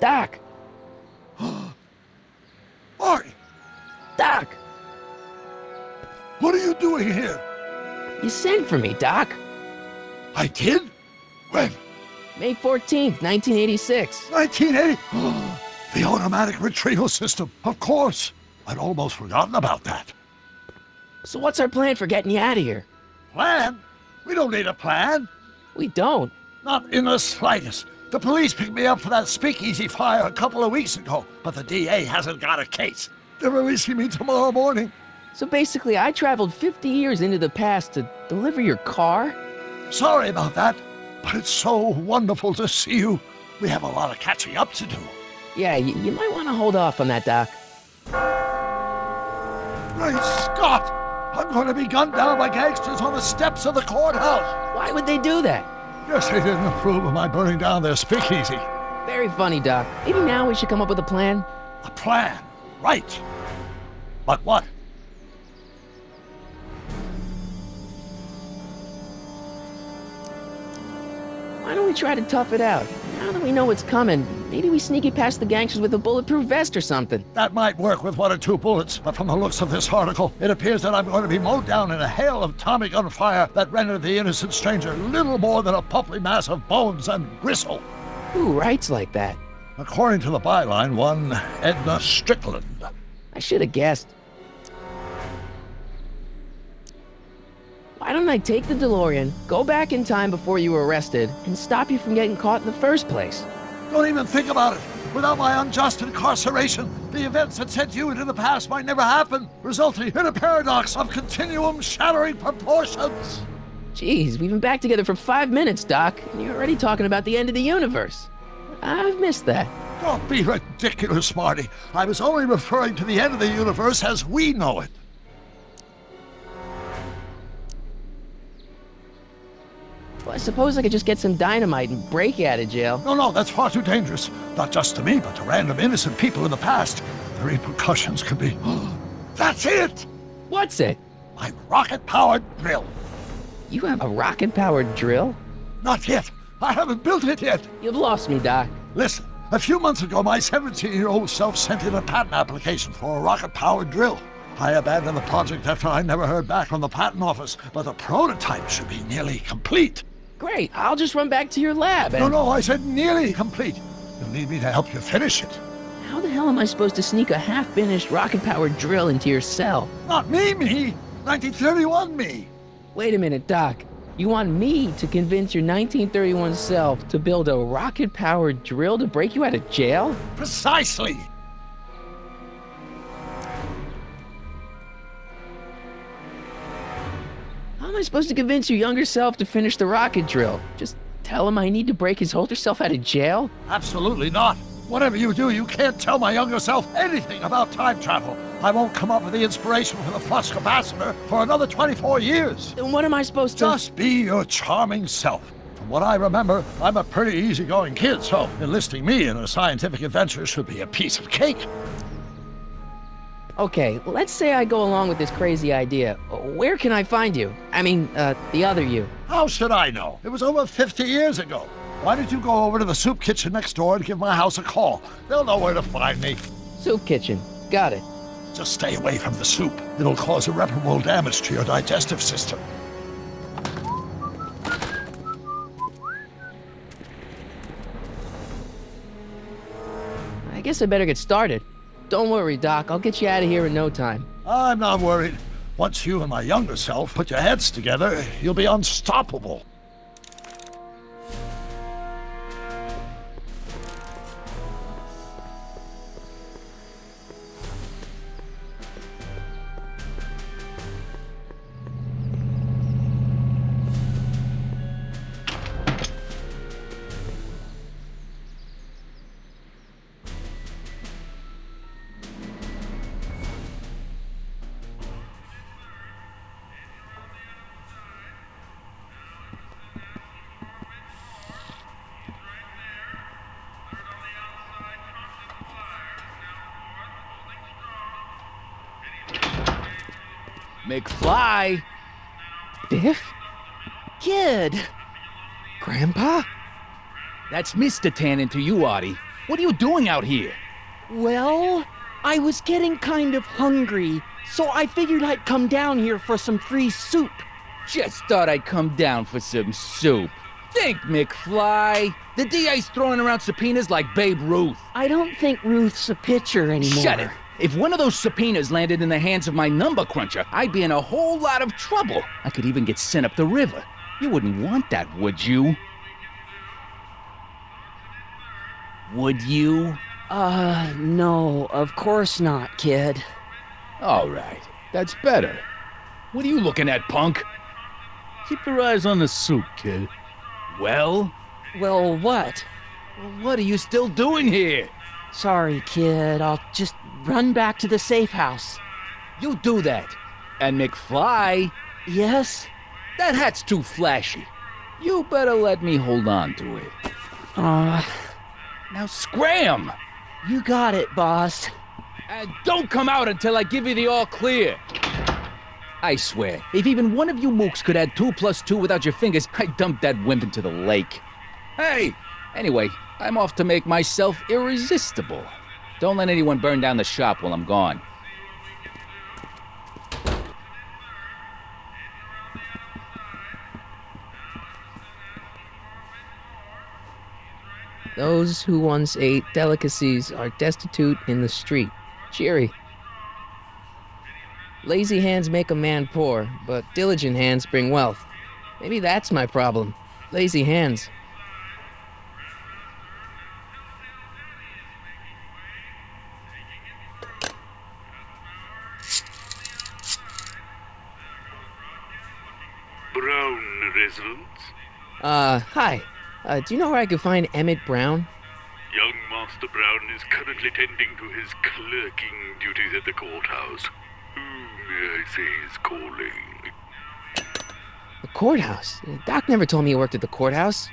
Doc! Marty! Doc! What are you doing here? You sent for me, Doc. I did? When? May 14th, 1986. 1980? The automatic retrieval system, of course. I'd almost forgotten about that. So what's our plan for getting you out of here? Plan? We don't need a plan. We don't. Not in the slightest. The police picked me up for that speakeasy fire a couple of weeks ago, but the DA hasn't got a case. They're releasing me tomorrow morning. So basically, I traveled 50 years into the past to deliver your car? Sorry about that, but it's so wonderful to see you. We have a lot of catching up to do. Yeah, you might want to hold off on that, Doc. Great Scott! I'm going to be gunned down by gangsters on the steps of the courthouse. Why would they do that? Guess they didn't approve of my burning down their speakeasy. Very funny, Doc. Maybe now we should come up with a plan? A plan? Right. But what? Why don't we try to tough it out? Now that we know what's coming, maybe we sneak it past the gangsters with a bulletproof vest or something. That might work with 1 or 2 bullets, but from the looks of this article, it appears that I'm going to be mowed down in a hail of Tommy gun fire that rendered the innocent stranger little more than a puffy mass of bones and gristle. Who writes like that? According to the byline, one Edna Strickland. I should have guessed. Why don't I take the DeLorean, go back in time before you were arrested, and stop you from getting caught in the first place? Don't even think about it. Without my unjust incarceration, the events that sent you into the past might never happen, resulting in a paradox of continuum-shattering proportions. Jeez, we've been back together for 5 minutes, Doc, and you're already talking about the end of the universe. I've missed that. Don't be ridiculous, Marty. I was only referring to the end of the universe as we know it. Well, I suppose I could just get some dynamite and break you out of jail. No, that's far too dangerous. Not just to me, but to random innocent people in the past. The repercussions could be... That's it! What's it? My rocket-powered drill. You have a rocket-powered drill? Not yet. I haven't built it yet. You've lost me, Doc. Listen, a few months ago, my 17-year-old self sent in a patent application for a rocket-powered drill. I abandoned the project after I never heard back from the patent office, but the prototype should be nearly complete. Great, I'll just run back to your lab and... No, I said nearly complete. You'll need me to help you finish it. How the hell am I supposed to sneak a half-finished rocket-powered drill into your cell? Not me! 1931 me! Wait a minute, Doc. You want me to convince your 1931 self to build a rocket-powered drill to break you out of jail? Precisely! How am I supposed to convince your younger self to finish the rocket drill? Just tell him I need to break his older self out of jail? Absolutely not. Whatever you do, you can't tell my younger self anything about time travel. I won't come up with the inspiration for the flux capacitor for another 24 years. Then what am I supposed to... Just be your charming self. From what I remember, I'm a pretty easygoing kid, so enlisting me in a scientific adventure should be a piece of cake. Okay, let's say I go along with this crazy idea. Where can I find you? I mean, the other you. How should I know? It was over 50 years ago. Why don't you go over to the soup kitchen next door and give my house a call? They'll know where to find me. Soup kitchen. Got it. Just stay away from the soup. It'll cause irreparable damage to your digestive system. I guess I better get started. Don't worry, Doc. I'll get you out of here in no time. I'm not worried. Once you and my younger self put your heads together, you'll be unstoppable. McFly! Biff? Kid! Grandpa? That's Mr. Tannen to you, Artie. What are you doing out here? Well, I was getting kind of hungry, so I figured I'd come down here for some free soup. Just thought I'd come down for some soup. Think, McFly. The DA's throwing around subpoenas like Babe Ruth. I don't think Ruth's a pitcher anymore. Shut it. If one of those subpoenas landed in the hands of my number cruncher, I'd be in a whole lot of trouble. I could even get sent up the river. You wouldn't want that, would you? Would you? No, of course not, kid. All right, that's better. What are you looking at, punk? Keep your eyes on the soup, kid. Well, Well, what? what are you still doing here? Sorry, kid. I'll just run back to the safe house. You do that. And McFly, Yes? that hat's too flashy. You better let me hold on to it. Now scram! You got it, boss. And don't come out until I give you the all clear. I swear, if even one of you mooks could add 2 + 2 without your fingers, I'd dump that wimp into the lake. Hey! Anyway, I'm off to make myself irresistible. Don't let anyone burn down the shop while I'm gone. Those who once ate delicacies are destitute in the street. Cheery. Lazy hands make a man poor, but diligent hands bring wealth. Maybe that's my problem. Lazy hands. Brown residence? Hi. Do you know where I could find Emmett Brown? Young Master Brown is currently tending to his clerking duties at the courthouse. Who may I say is calling? The courthouse? Doc never told me he worked at the courthouse.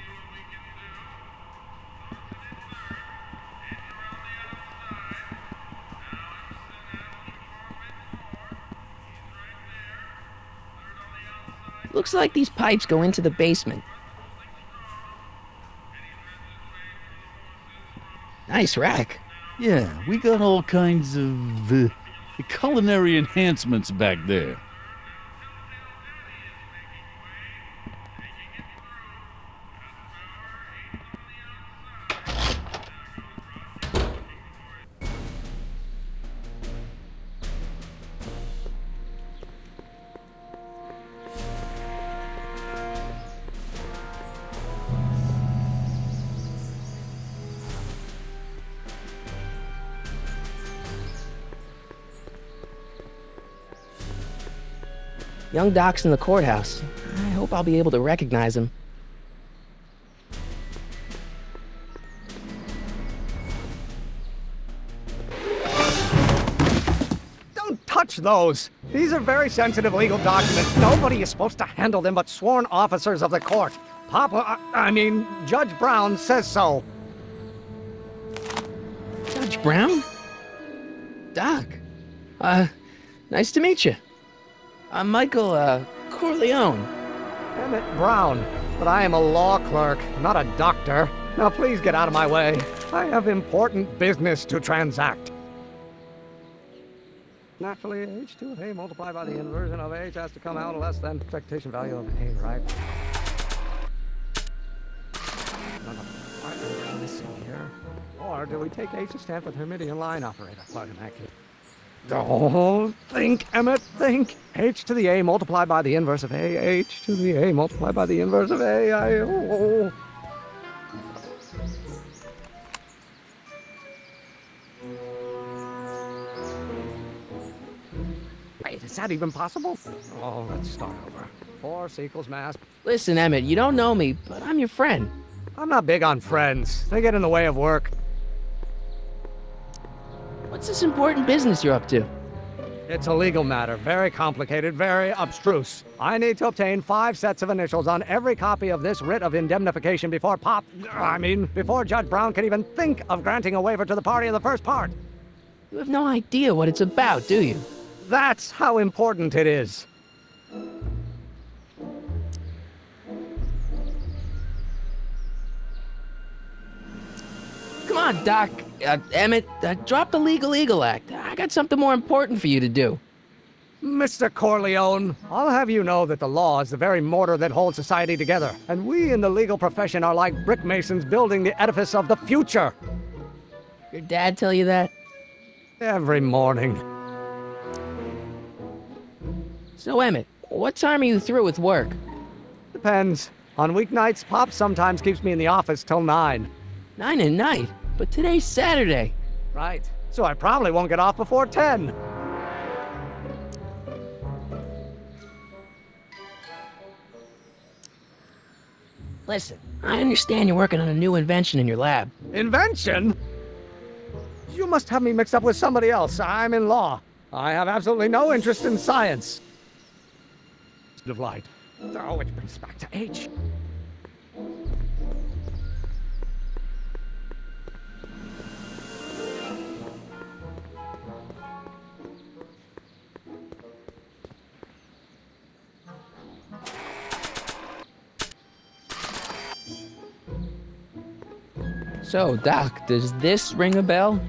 Looks like these pipes go into the basement. Nice rack. Yeah, we got all kinds of culinary enhancements back there. Young Doc's in the courthouse. I hope I'll be able to recognize him. Don't touch those! These are very sensitive legal documents. Nobody is supposed to handle them but sworn officers of the court. Judge Brown says so. Judge Brown? Doc. Nice to meet you. I'm Michael, Corleone. Emmett Brown. But I am a law clerk, not a doctor. Now please get out of my way. I have important business to transact. Naturally, h2 of a multiplied by the inversion of h has to come out less than expectation value of a, right? Here. Or do we take h to stand for the Hermitian line operator? Plug in that case. Don't think, Emmett, think. H to the a multiplied by the inverse of a. H to the a multiplied by the inverse of a. Wait, is that even possible? Oh, let's start over. Force equals mass. Listen, Emmett, you don't know me, but I'm your friend. I'm not big on friends. They get in the way of work. What's this important business you're up to? It's a legal matter, very complicated, very abstruse. I need to obtain 5 sets of initials on every copy of this writ of indemnification before before Judge Brown can even think of granting a waiver to the party in the first part. You have no idea what it's about, do you? That's how important it is. Come on, Doc. Emmett, drop the legal eagle act. I got something more important for you to do. Mr. Corleone, I'll have you know that the law is the very mortar that holds society together, and we in the legal profession are like brick masons building the edifice of the future. Your dad tell you that? Every morning. So, Emmett, what time are you through with work? Depends. On weeknights, Pop sometimes keeps me in the office till 9. 9 at night? But today's Saturday. Right. So I probably won't get off before 10. Listen, I understand you're working on a new invention in your lab. Invention? You must have me mixed up with somebody else. I'm in law. I have absolutely no interest in science. Of light. Oh, which brings us back to H. So, Doc, does this ring a bell?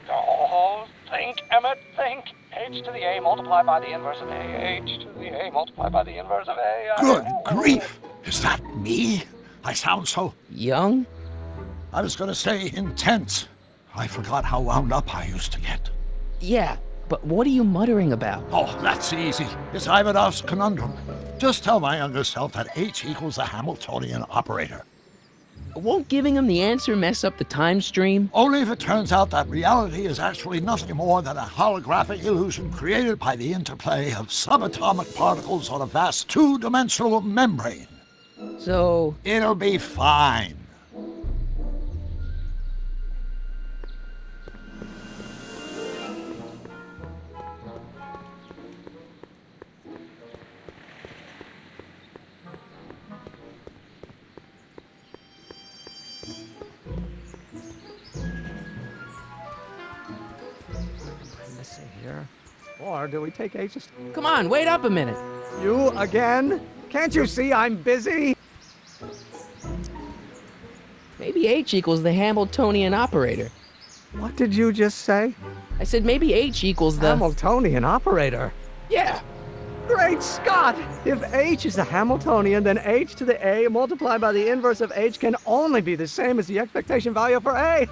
Oh, think, Emmett, think. H to the A multiplied by the inverse of A. H to the A multiplied by the inverse of A. Good grief! Is that me? I sound so... Young? I was gonna say intense. I forgot how wound up I used to get. Yeah, but what are you muttering about? Oh, that's easy. It's Ivanhoff's conundrum. Just tell my younger self that H equals the Hamiltonian operator. Won't giving him the answer mess up the time stream? Only if it turns out that reality is actually nothing more than a holographic illusion created by the interplay of subatomic particles on a vast two-dimensional membrane. So... It'll be fine. Here. Or do we take H's? Come on, wait up a minute. You again? Can't you see I'm busy? Maybe H equals the Hamiltonian operator. What did you just say? I said maybe H equals the... Hamiltonian operator? Yeah. Great Scott! If H is a Hamiltonian, then H to the A multiplied by the inverse of H can only be the same as the expectation value for A.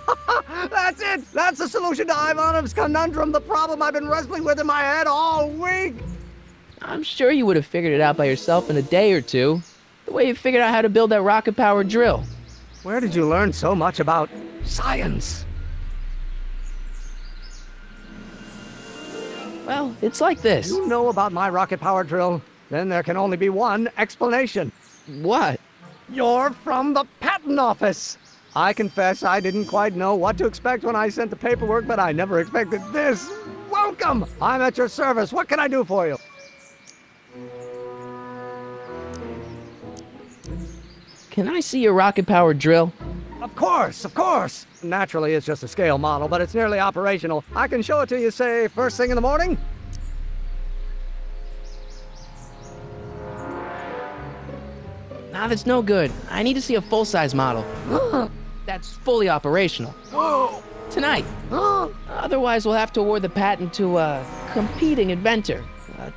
That's it! That's the solution to Ivanov's conundrum, the problem I've been wrestling with in my head all week! I'm sure you would have figured it out by yourself in a day or two. The way you figured out how to build that rocket-powered drill. Where did you learn so much about science? Well, it's like this. You know about my rocket-powered drill? Then there can only be one explanation. What? You're from the patent office! I confess I didn't quite know what to expect when I sent the paperwork, but I never expected this. Welcome! I'm at your service. What can I do for you? Can I see your rocket-powered drill? Of course, of course! Naturally, it's just a scale model, but it's nearly operational. I can show it to you, say, first thing in the morning? Nah, that's no good. I need to see a full-size model. That's fully operational. Tonight. Otherwise, we'll have to award the patent to a competing inventor,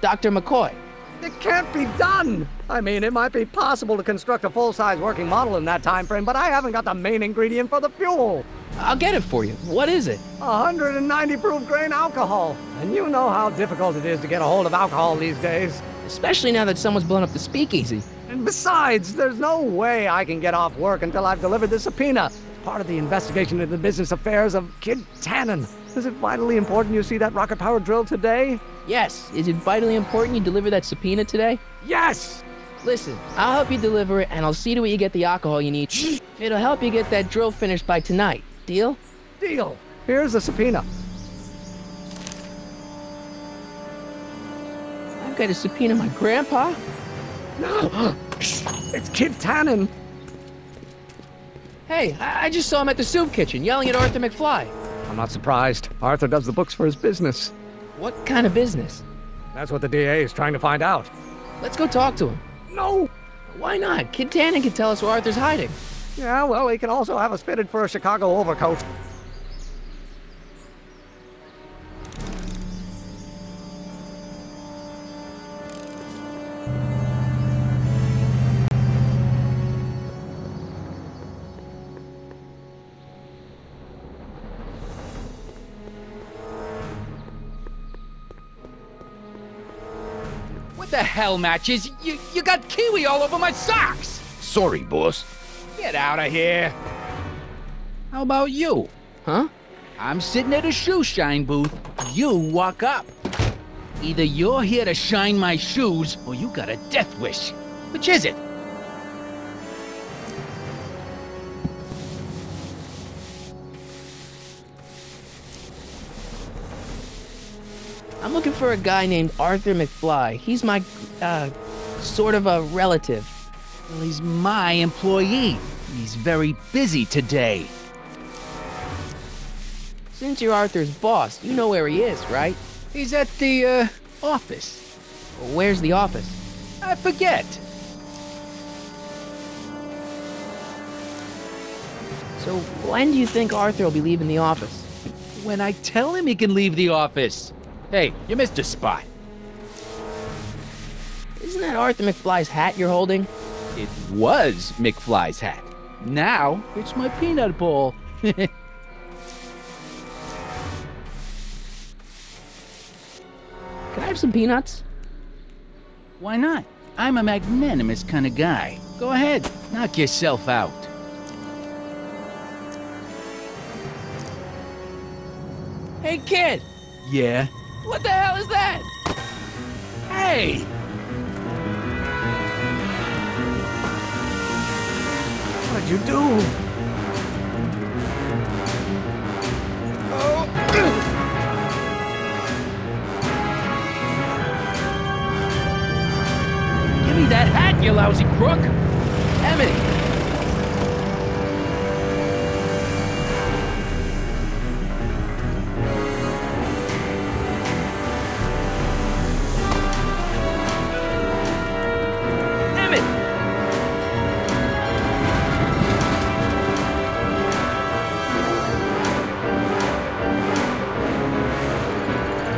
Dr. McCoy. It can't be done! I mean, it might be possible to construct a full-size working model in that time frame, but I haven't got the main ingredient for the fuel. I'll get it for you. What is it? 190 proof grain alcohol. And you know how difficult it is to get a hold of alcohol these days. Especially now that someone's blown up the speakeasy. And besides, there's no way I can get off work until I've delivered the subpoena. It's part of the investigation into the business affairs of Kid Tannen. Is it vitally important you see that rocket-powered drill today? Yes. Is it vitally important you deliver that subpoena today? Yes! Listen, I'll help you deliver it, and I'll see to it you get the alcohol you need. It'll help you get that drill finished by tonight. Deal? Deal. Here's the subpoena. I've got to subpoena my grandpa? It's Kid Tannen. Hey, I just saw him at the soup kitchen, yelling at Arthur McFly. I'm not surprised. Arthur does the books for his business. What kind of business? That's what the DA is trying to find out. Let's go talk to him. No! Why not? Kid Tannen can tell us where Arthur's hiding. Yeah, well, he can also have us fitted for a Chicago overcoat. The hell, Matches? You got kiwi all over my socks! Sorry, boss. Get out of here. How about you? Huh? I'm sitting at a shoe shine booth. You walk up. Either you're here to shine my shoes, or you got a death wish. Which is it? I'm looking for a guy named Arthur McFly. He's my, sort of a relative. Well, he's my employee. He's very busy today. Since you're Arthur's boss, you know where he is, right? He's at the, office. Where's the office? I forget. So when do you think Arthur will be leaving the office? When I tell him he can leave the office. Hey, you missed a spot. Isn't that Arthur McFly's hat you're holding? It was McFly's hat. Now, it's my peanut bowl. Can I have some peanuts? Why not? I'm a magnanimous kind of guy. Go ahead, knock yourself out. Hey, kid! Yeah? What the hell is that? Hey! What'd you do? Give me that hat, you lousy crook! Emmett!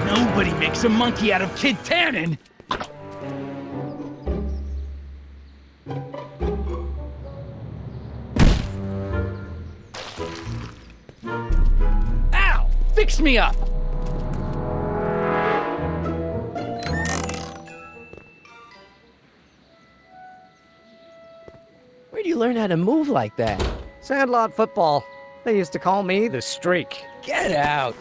Nobody makes a monkey out of Kid Tannen! Ow! Fix me up! Where'd you learn how to move like that? Sandlot football. They used to call me the Streak. Get out!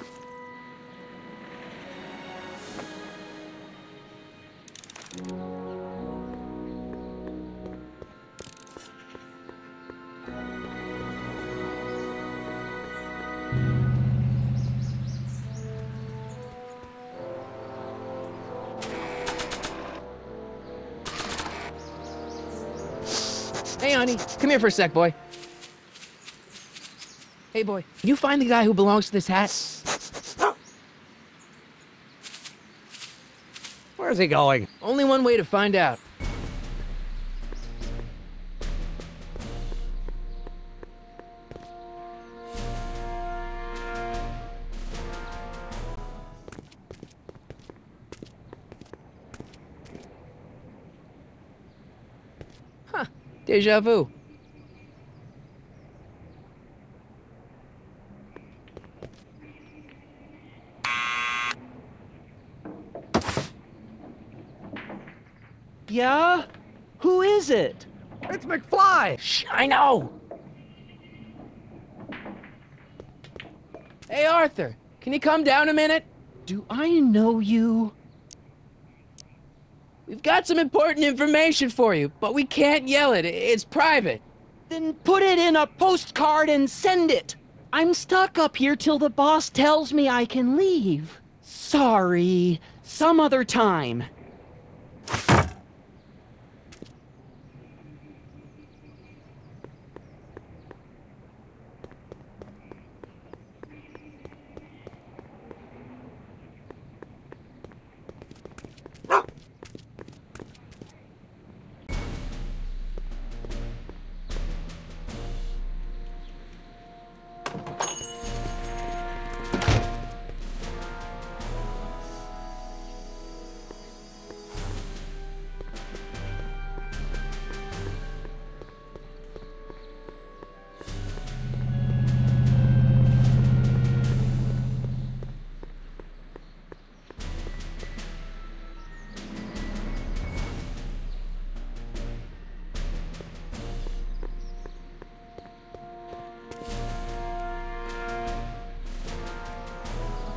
Hey, honey, come here for a sec, boy. Hey, boy, can you find the guy who belongs to this hat? Where's he going? Only one way to find out. Huh, déjà vu. Yeah? Who is it? It's McFly! Shh, I know! Hey, Arthur, can you come down a minute? Do I know you? We've got some important information for you, but we can't yell it. It's private. Then put it in a postcard and send it. I'm stuck up here till the boss tells me I can leave. Sorry. Some other time.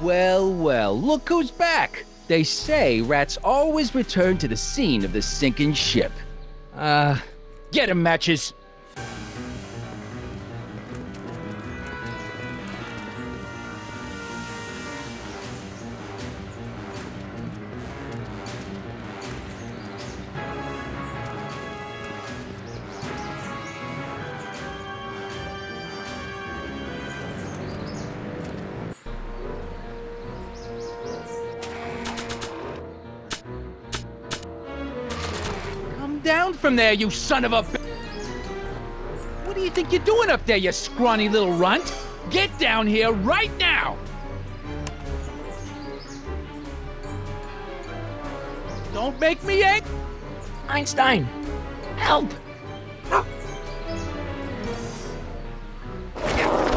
Well, well, look who's back. They say rats always return to the scene of the sinking ship. Get 'em, Matches. Down from there, you son of a b- What do you think you're doing up there, you scrawny little runt? Get down here right now! Don't make me angry! Einstein, help!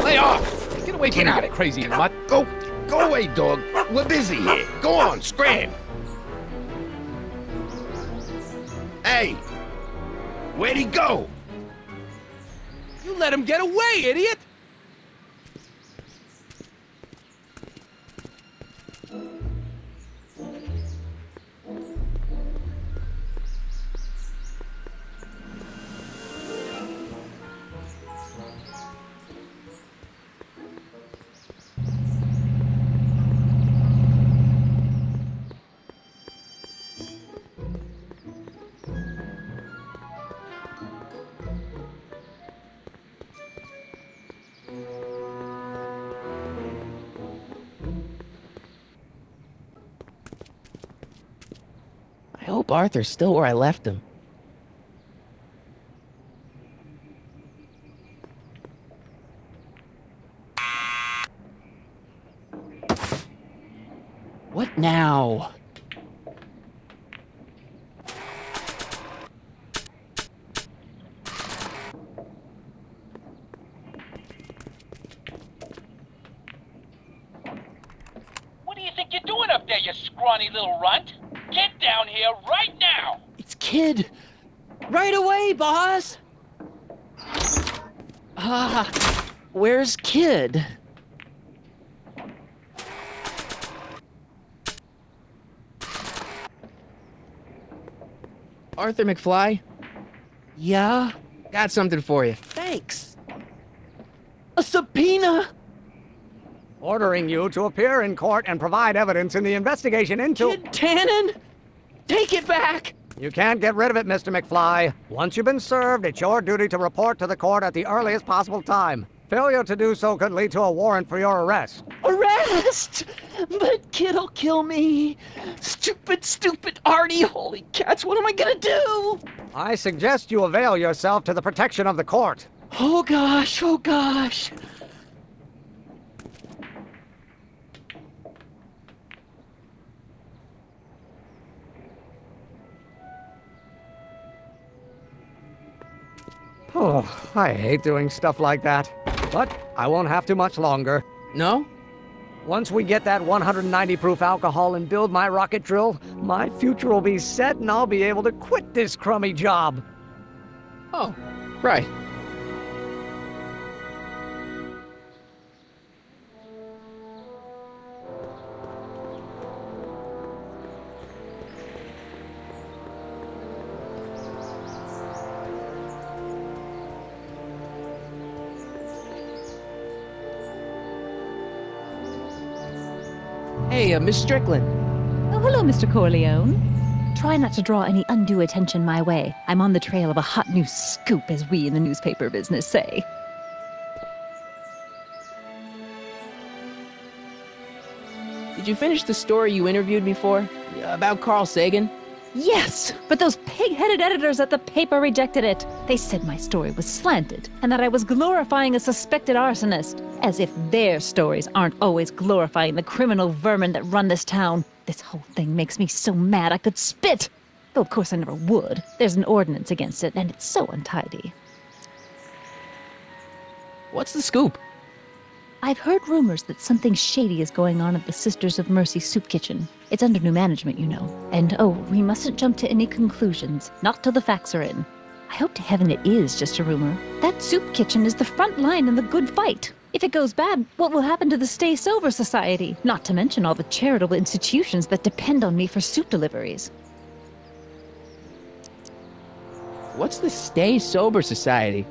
Lay off! Get away from me, you crazy mutt! Go away, dog. We're busy here. Go on, scram. Hey, where'd he go? You let him get away, idiot! I hope Arthur's still where I left him. What now? What do you think you're doing up there, you scrawny little runt? Get down here right now! It's Kid! Right away, boss! Where's Kid? Arthur MacFlay? Yeah? Got something for you. Thanks. A subpoena! Ordering you to appear in court and provide evidence in the investigation into... Kid Tannen? Take it back! You can't get rid of it, Mr. MacFlay. Once you've been served, it's your duty to report to the court at the earliest possible time. Failure to do so could lead to a warrant for your arrest. Arrest! But Kid'll kill me. Stupid, stupid Artie. Holy cats, what am I gonna do? I suggest you avail yourself to the protection of the court. Oh gosh, oh gosh. Oh, I hate doing stuff like that. But I won't have to much longer. No? Once we get that 190 proof alcohol and build my rocket drill, my future will be set and I'll be able to quit this crummy job. Oh, right. Hey, Miss Strickland. Oh, hello, Mr. Corleone. Try not to draw any undue attention my way. I'm on the trail of a hot new scoop, as we in the newspaper business say. Did you finish the story you interviewed me for? About Carl Sagan? Yes, but those pig-headed editors at the paper rejected it. They said my story was slanted, and that I was glorifying a suspected arsonist. As if their stories aren't always glorifying the criminal vermin that run this town. This whole thing makes me so mad I could spit. Though of course I never would. There's an ordinance against it, and it's so untidy. What's the scoop? I've heard rumors that something shady is going on at the Sisters of Mercy soup kitchen. It's under new management, you know. And oh, we mustn't jump to any conclusions, not till the facts are in. I hope to heaven it is just a rumor. That soup kitchen is the front line in the good fight. If it goes bad, what will happen to the Stay Sober Society? Not to mention all the charitable institutions that depend on me for soup deliveries. What's the Stay Sober Society?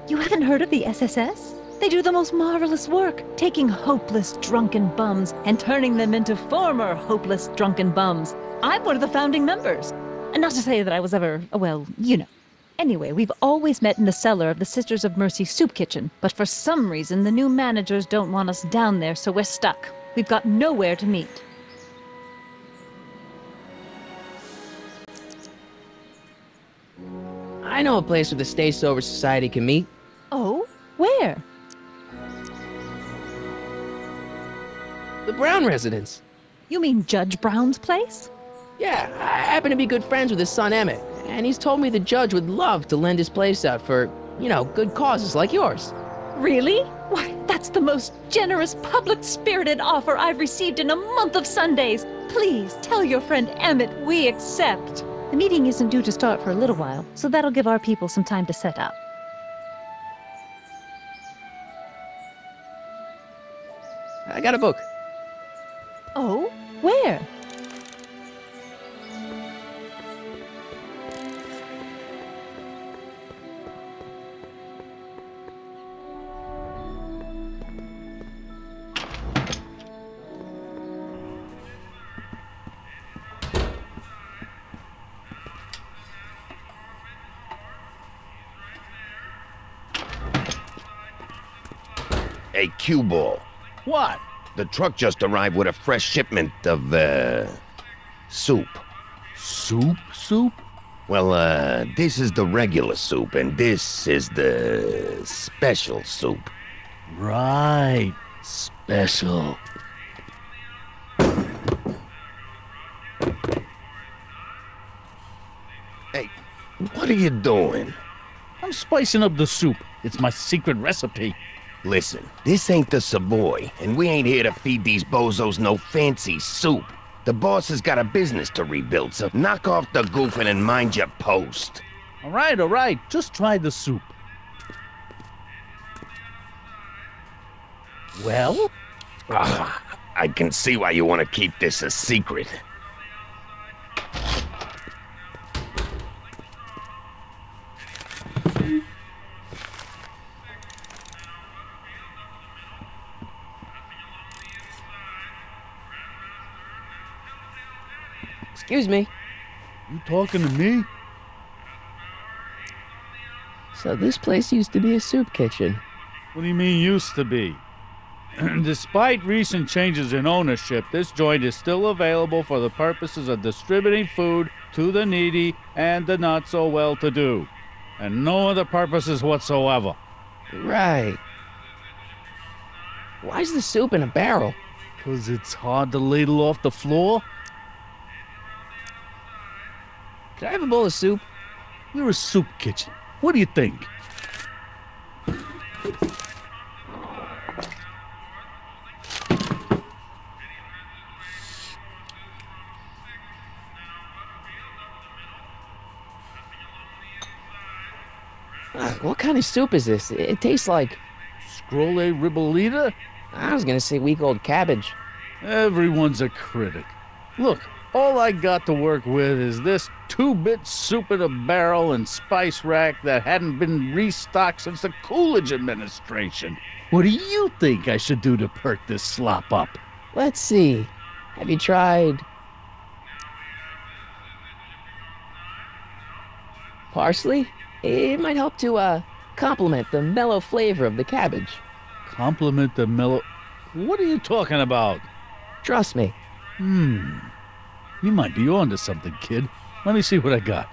You haven't heard of the SSS? They do the most marvelous work, taking hopeless drunken bums and turning them into former hopeless drunken bums. I'm one of the founding members. And not to say that I was ever, well, you know. Anyway, we've always met in the cellar of the Sisters of Mercy soup kitchen, but for some reason the new managers don't want us down there, so we're stuck. We've got nowhere to meet. I know a place where the Stay Sober Society can meet. Oh? Where? The Brown residence. You mean Judge Brown's place? Yeah, I happen to be good friends with his son Emmett, and he's told me the judge would love to lend his place out for, you know, good causes like yours. Really? Why, that's the most generous, public-spirited offer I've received in a month of Sundays. Please tell your friend Emmett we accept. The meeting isn't due to start for a little while, so that'll give our people some time to set up. I got a book. Oh? Where? Hey, cue ball. What? The truck just arrived with a fresh shipment of, soup. Soup? Soup? Well, this is the regular soup, and this is the special soup. Right. Special. Hey, what are you doing? I'm spicing up the soup. It's my secret recipe. Listen, this ain't the Savoy, and we ain't here to feed these bozos no fancy soup. The boss has got a business to rebuild, so knock off the goofing and mind your post. All right. Just try the soup. Well? I can see why you want to keep this a secret. Excuse me. You talking to me? So this place used to be a soup kitchen. What do you mean used to be? Despite recent changes in ownership, this joint is still available for the purposes of distributing food to the needy and the not-so-well-to-do. And no other purposes whatsoever. Right. Why's the soup in a barrel? 'Cause it's hard to ladle off the floor? Can I have a bowl of soup? We're a soup kitchen. What do you think? What kind of soup is this? It tastes like... Scroll ribolita? I was gonna say week-old cabbage. Everyone's a critic. Look, all I got to work with is this 2-bit soup in a barrel and spice rack that hadn't been restocked since the Coolidge administration. What do you think I should do to perk this slop up? Let's see. Have you tried... parsley? It might help to, complement the mellow flavor of the cabbage. Compliment the mellow... What are you talking about? Trust me. You might be onto something, kid. Let me see what I got.